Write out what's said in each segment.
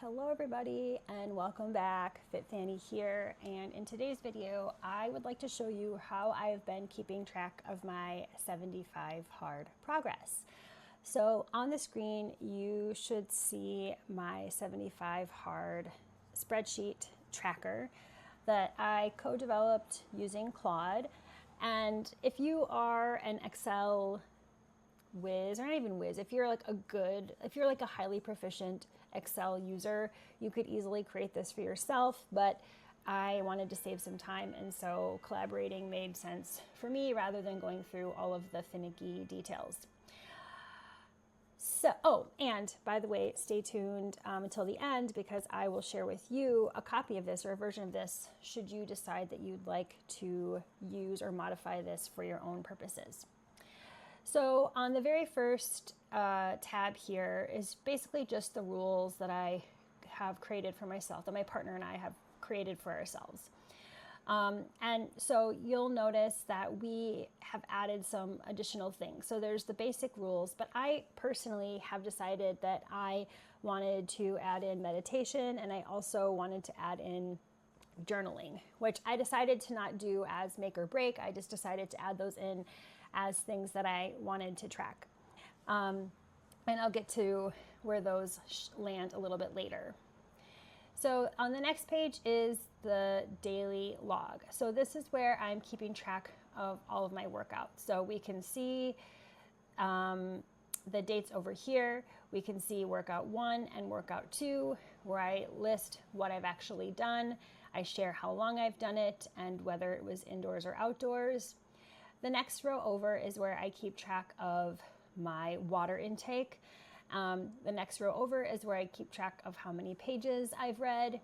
Hello everybody and welcome back. Fit Fanny here, and in today's video I would like to show you how I've been keeping track of my 75 hard progress. So on the screen you should see my 75 hard spreadsheet tracker that I co-developed using Claude. And if you are an Excel whiz, or not even whiz, if you're like a highly proficient Excel user, you could easily create this for yourself, but I wanted to save some time, and so collaborating made sense for me rather than going through all of the finicky details. So, and by the way, stay tuned until the end, because I will share with you a copy of this or a version of this should you decide that you'd like to use or modify this for your own purposes. So on the very first tab here is basically just the rules that I have created for myself, that my partner and I have created for ourselves. And so you'll notice that we have added some additional things. So there's the basic rules, but I personally have decided that I wanted to add in meditation, and I also wanted to add in journaling, which I decided to not do as make or break. I just decided to add those in as things that I wanted to track. And I'll get to where those land a little bit later. So on the next page is the daily log. So this is where I'm keeping track of all of my workouts. So we can see the dates over here. We can see workout 1 and workout 2, where I list what I've actually done. I share how long I've done it and whether it was indoors or outdoors. The next row over is where I keep track of my water intake. The next row over is where I keep track of how many pages I've read.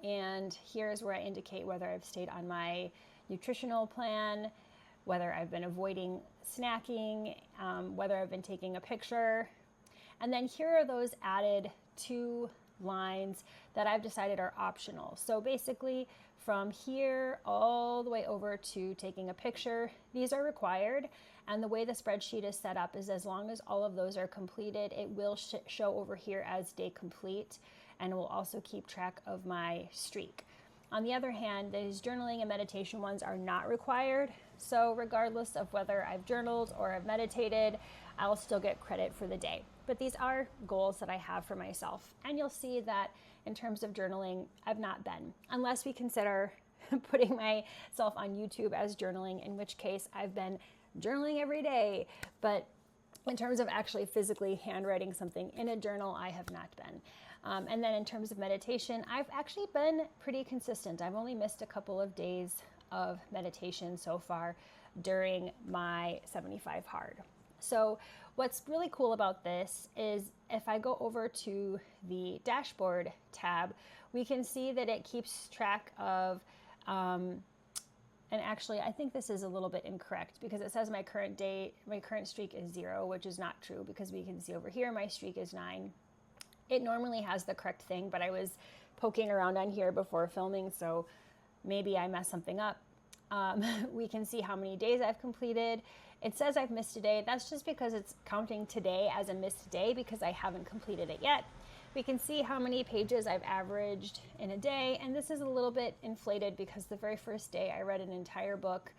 And here's where I indicate whether I've stayed on my nutritional plan, whether I've been avoiding snacking, whether I've been taking a picture. And then here are those added 2 lines that I've decided are optional. So basically from here all the way over to taking a picture, these are required. And the way the spreadsheet is set up is as long as all of those are completed, it will show over here as day complete, and it will also keep track of my streak. On the other hand, these journaling and meditation ones are not required. So regardless of whether I've journaled or I've meditated, I'll still get credit for the day. But these are goals that I have for myself. And you'll see that in terms of journaling, I've not been, unless we consider putting myself on YouTube as journaling, in which case I've been journaling every day. But in terms of actually physically handwriting something in a journal, I have not been. And then in terms of meditation, I've actually been pretty consistent. I've only missed a couple of days of meditation so far during my 75 hard. So what's really cool about this is if I go over to the dashboard tab, we can see that it keeps track of, and actually I think this is a little bit incorrect because it says my current streak is 0, which is not true, because we can see over here my streak is 9. It normally has the correct thing, but I was poking around on here before filming, so maybe I messed something up. We can see how many days I've completed. It says I've missed a day. That's just because it's counting today as a missed day because I haven't completed it yet. We can see how many pages I've averaged in a day, and this is a little bit inflated because the very first day I read an entire book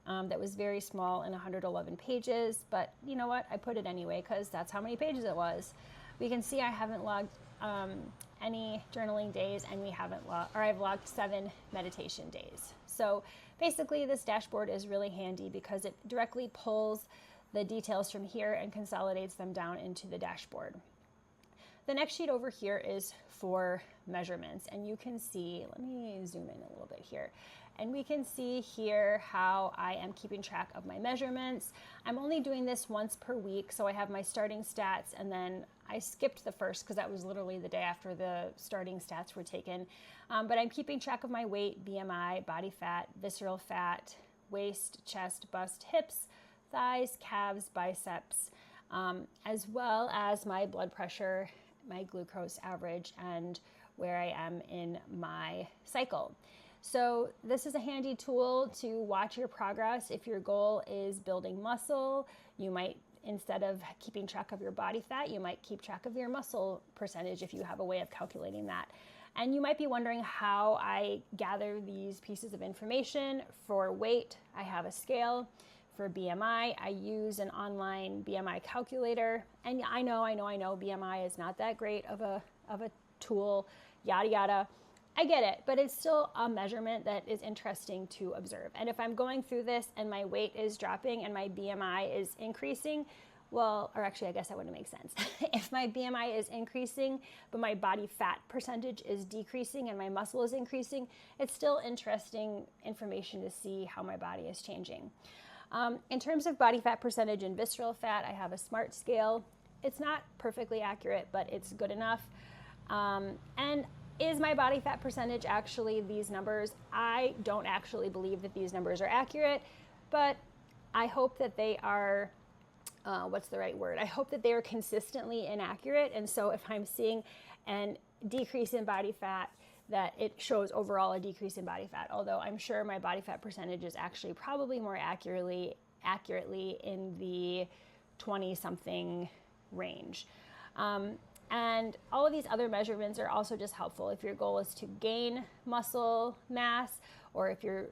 that was very small and 111 pages, but you know what? I put it anyway because that's how many pages it was. We can see I haven't logged any journaling days, and I've logged 7 meditation days. So basically this dashboard is really handy because it directly pulls the details from here and consolidates them down into the dashboard. The next sheet over here is for measurements, and you can see, let me zoom in a little bit here, and we can see here how I am keeping track of my measurements. I'm only doing this once per week, so I have my starting stats, and then I skipped the first because that was literally the day after the starting stats were taken. But I'm keeping track of my weight, BMI, body fat, visceral fat, waist, chest, bust, hips, thighs, calves, biceps, as well as my blood pressure, my glucose average, and where I am in my cycle. So this is a handy tool to watch your progress. If your goal is building muscle, you might instead of keeping track of your body fat, you might keep track of your muscle percentage if you have a way of calculating that. And you might be wondering how I gather these pieces of information. For weight, I have a scale. For BMI, I use an online BMI calculator. And I know BMI is not that great of a tool, yada, yada. I get it, but it's still a measurement that is interesting to observe. And if I'm going through this and my weight is dropping and my BMI is increasing, well, or actually, I guess that wouldn't make sense. If my BMI is increasing, but my body fat percentage is decreasing and my muscle is increasing, it's still interesting information to see how my body is changing. In terms of body fat percentage and visceral fat, I have a SMART scale. It's not perfectly accurate, but it's good enough. And is my body fat percentage actually these numbers? I don't actually believe that these numbers are accurate, but I hope that they are, what's the right word? I hope that they are consistently inaccurate. And so if I'm seeing a decrease in body fat, that it shows overall a decrease in body fat, although I'm sure my body fat percentage is actually probably more accurately in the 20-something range. And all of these other measurements are also just helpful. If your goal is to gain muscle mass, or if your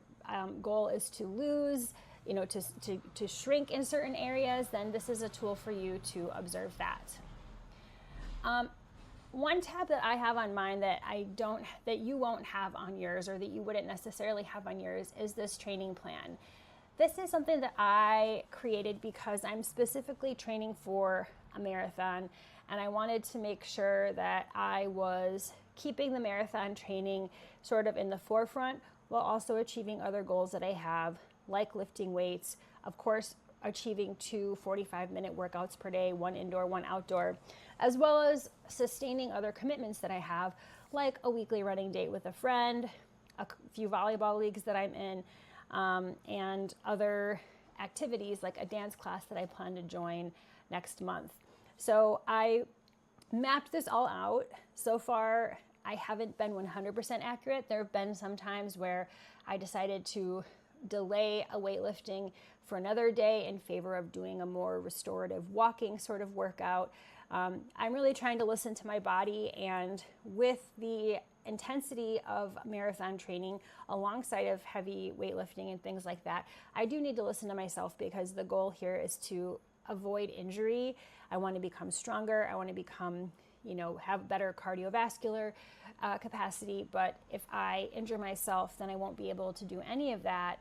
goal is to lose, to shrink in certain areas, then this is a tool for you to observe that. One tab that I have on mine that you won't have on yours, or that you wouldn't necessarily have on yours, is this training plan. This is something that I created because I'm specifically training for a marathon, and I wanted to make sure that I was keeping the marathon training sort of in the forefront while also achieving other goals that I have, like lifting weights, of course, achieving 2 45-minute workouts per day, 1 indoor, 1 outdoor, as well as sustaining other commitments that I have, like a weekly running date with a friend, a few volleyball leagues that I'm in, and other activities like a dance class that I plan to join next month. So I mapped this all out. So far, I haven't been 100% accurate. There have been some times where I decided to delay a weightlifting for another day in favor of doing a more restorative walking sort of workout. I'm really trying to listen to my body, and with the intensity of marathon training alongside of heavy weightlifting and things like that, I do need to listen to myself, because the goal here is to avoid injury. I want to become stronger. I want to become, have better cardiovascular capacity. But if I injure myself, then I won't be able to do any of that,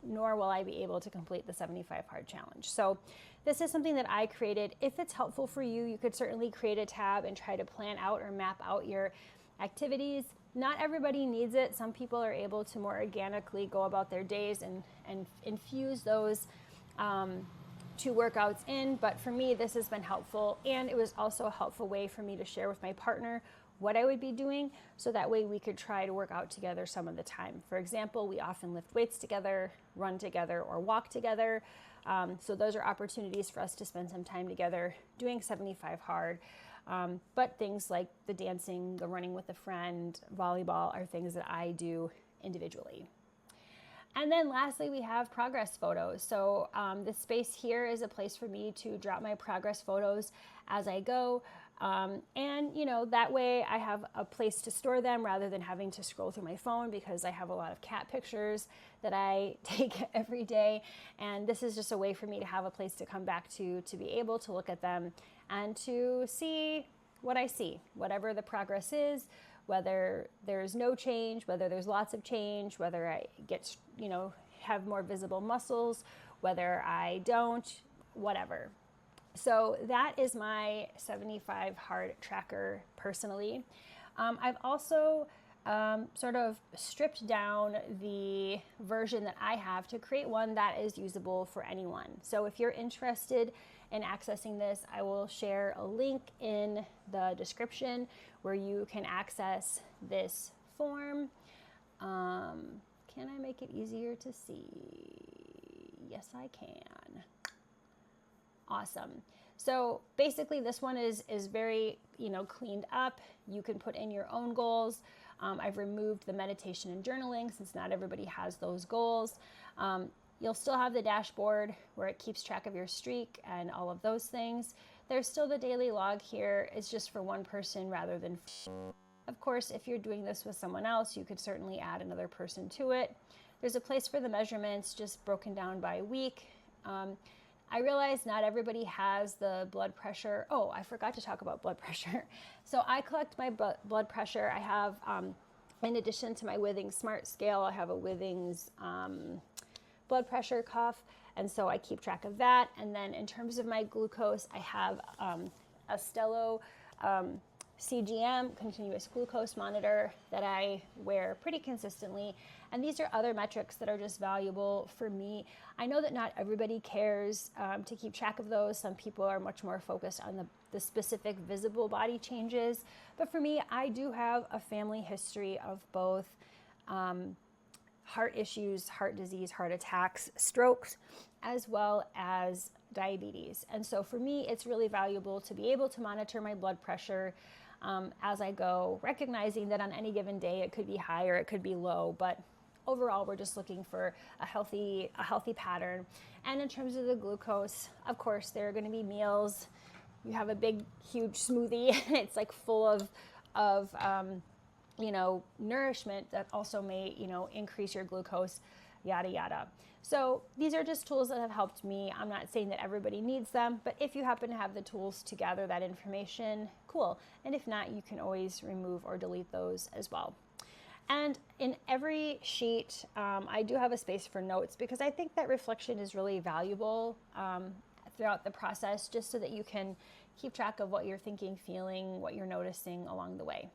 nor will I be able to complete the 75 hard challenge. So this is something that I created. If it's helpful for you, you could certainly create a tab and try to plan out or map out your activities. Not everybody needs it. Some people are able to more organically go about their days and infuse those 2 workouts in. But for me, this has been helpful. And it was also a helpful way for me to share with my partner what I would be doing, so that way we could try to work out together some of the time. For example, we often lift weights together, run together, or walk together. So those are opportunities for us to spend some time together doing 75 hard. But things like the dancing, the running with a friend, volleyball are things that I do individually. And then lastly, we have progress photos. So this space here is a place for me to drop my progress photos as I go. And that way I have a place to store them rather than having to scroll through my phone, because I have a lot of cat pictures that I take every day. And this is just a way for me to have a place to come back to be able to look at them and to see what I see, whatever the progress is, whether there's no change, whether there's lots of change, whether I get, have more visible muscles, whether I don't, whatever. So that is my 75 hard tracker personally. I've also sort of stripped down the version that I have to create one that is usable for anyone. So if you're interested in accessing this, I will share a link in the description where you can access this form. Can I make it easier to see? Yes, I can. Awesome. So basically this one is very, cleaned up. You can put in your own goals. I've removed the meditation and journaling since not everybody has those goals. You'll still have the dashboard where it keeps track of your streak and all of those things. There's still the daily log here. It's just for one person rather than of course, if you're doing this with someone else, you could certainly add another person to it. There's a place for the measurements, just broken down by week. I realize not everybody has the blood pressure. Oh, I forgot to talk about blood pressure. So I collect my blood pressure. I have, in addition to my Withings Smart Scale, I have a Withings blood pressure cuff. And so I keep track of that. And then in terms of my glucose, I have a Stelo CGM, continuous glucose monitor, that I wear pretty consistently. And these are other metrics that are just valuable for me. I know that not everybody cares to keep track of those. Some people are much more focused on the specific visible body changes. But for me, I do have a family history of both heart issues, heart disease, heart attacks, strokes, as well as diabetes. And so for me, it's really valuable to be able to monitor my blood pressure as I go, recognizing that on any given day it could be high or it could be low, but overall we're just looking for a healthy pattern. And in terms of the glucose, of course, there are going to be meals. You have a big, huge smoothie. It's like full of nourishment that also may, increase your glucose, yada, yada. So these are just tools that have helped me. I'm not saying that everybody needs them, but if you happen to have the tools to gather that information, cool. And if not, you can always remove or delete those as well. And in every sheet, I do have a space for notes because I think that reflection is really valuable throughout the process, just so that you can keep track of what you're thinking, feeling, what you're noticing along the way.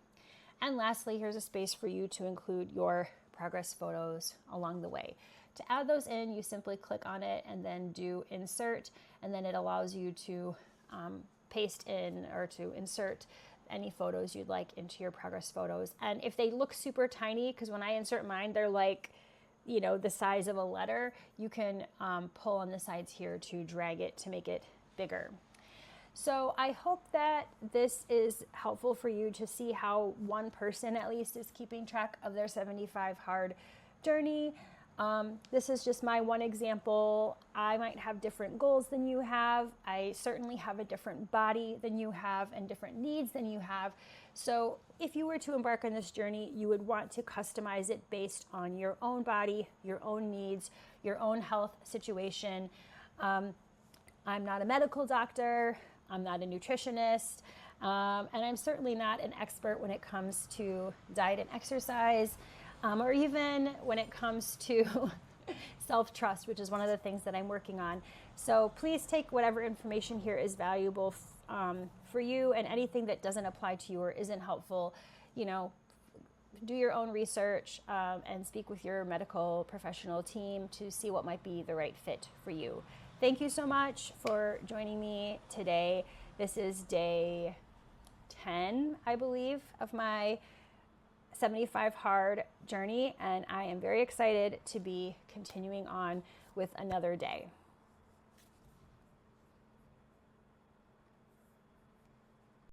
And lastly, here's a space for you to include your progress photos along the way. To add those in, you simply click on it and then do insert, and then it allows you to paste in or to insert any photos you'd like into your progress photos. And if they look super tiny, because when I insert mine, they're like, the size of a letter, you can pull on the sides here to drag it to make it bigger. So I hope that this is helpful for you to see how one person at least is keeping track of their 75 hard journey. This is just my one example. I might have different goals than you have. I certainly have a different body than you have and different needs than you have. So if you were to embark on this journey, you would want to customize it based on your own body, your own needs, your own health situation. I'm not a medical doctor. I'm not a nutritionist. And I'm certainly not an expert when it comes to diet and exercise. Or even when it comes to self-trust, which is one of the things that I'm working on. So please take whatever information here is valuable for you, and anything that doesn't apply to you or isn't helpful, do your own research and speak with your medical professional team to see what might be the right fit for you. Thank you so much for joining me today. This is day 10, I believe, of my 75 hard journey, and I am very excited to be continuing on with another day.